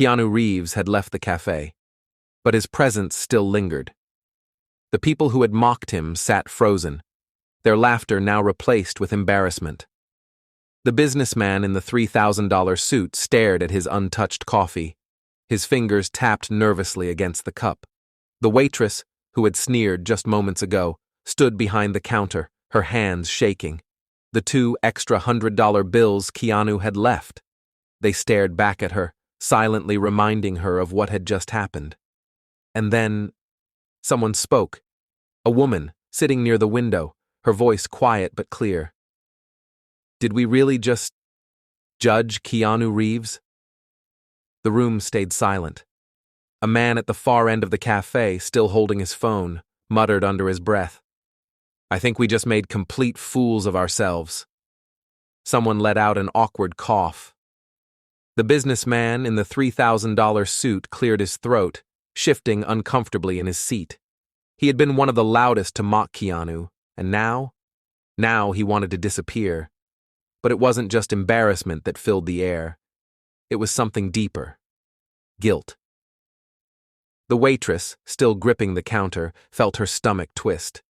Keanu Reeves had left the cafe, but his presence still lingered. The people who had mocked him sat frozen, their laughter now replaced with embarrassment. The businessman in the $3,000 suit stared at his untouched coffee. His fingers tapped nervously against the cup. The waitress, who had sneered just moments ago, stood behind the counter, her hands shaking. The 2 extra $100 bills Keanu had left. They stared back at her, silently reminding her of what had just happened. And then, someone spoke. A woman, sitting near the window, her voice quiet but clear. "Did we really just judge Keanu Reeves?" The room stayed silent. A man at the far end of the cafe, still holding his phone, muttered under his breath, "I think we just made complete fools of ourselves." Someone let out an awkward cough. The businessman in the $3,000 suit cleared his throat, shifting uncomfortably in his seat. He had been one of the loudest to mock Keanu, and now he wanted to disappear. But it wasn't just embarrassment that filled the air. It was something deeper. Guilt. The waitress, still gripping the counter, felt her stomach twist.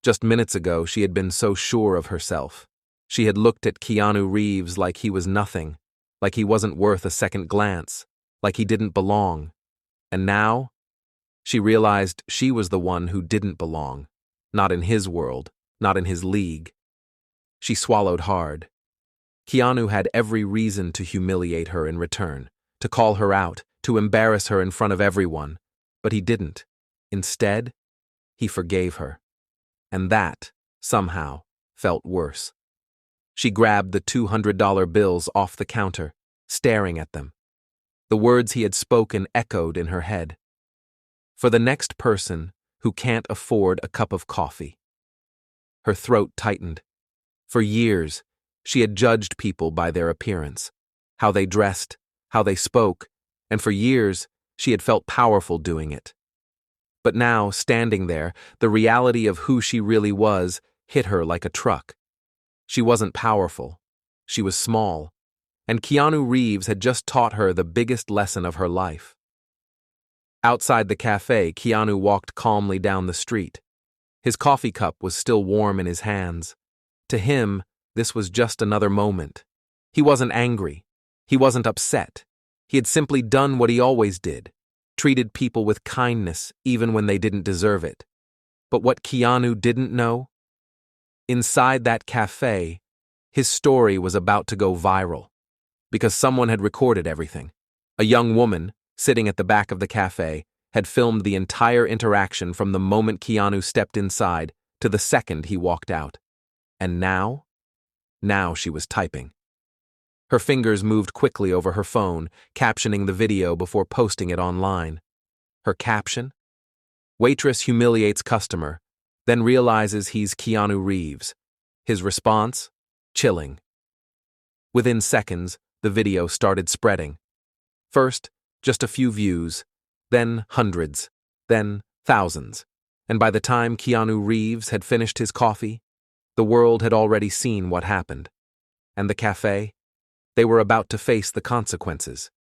Just minutes ago, she had been so sure of herself. She had looked at Keanu Reeves like he was nothing, like he wasn't worth a second glance, like he didn't belong. And now, she realized she was the one who didn't belong, not in his world, not in his league. She swallowed hard. Keanu had every reason to humiliate her in return, to call her out, to embarrass her in front of everyone, but he didn't. Instead, he forgave her. And that, somehow, felt worse. She grabbed the $200 bills off the counter, staring at them. The words he had spoken echoed in her head. "For the next person who can't afford a cup of coffee." Her throat tightened. For years, she had judged people by their appearance, how they dressed, how they spoke, and for years, she had felt powerful doing it. But now, standing there, the reality of who she really was hit her like a truck. She wasn't powerful. She was small. And Keanu Reeves had just taught her the biggest lesson of her life. Outside the cafe, Keanu walked calmly down the street. His coffee cup was still warm in his hands. To him, this was just another moment. He wasn't angry. He wasn't upset. He had simply done what he always did, treated people with kindness even when they didn't deserve it. But what Keanu didn't know? Inside that cafe, his story was about to go viral. Because someone had recorded everything. A young woman, sitting at the back of the cafe, had filmed the entire interaction from the moment Keanu stepped inside to the second he walked out. And now she was typing. Her fingers moved quickly over her phone, captioning the video before posting it online. Her caption? Waitress humiliates customer, then realizes he's Keanu Reeves. His response? Chilling. Within seconds, the video started spreading. First, just a few views, then hundreds, then thousands. And by the time Keanu Reeves had finished his coffee, the world had already seen what happened. And the cafe? They were about to face the consequences.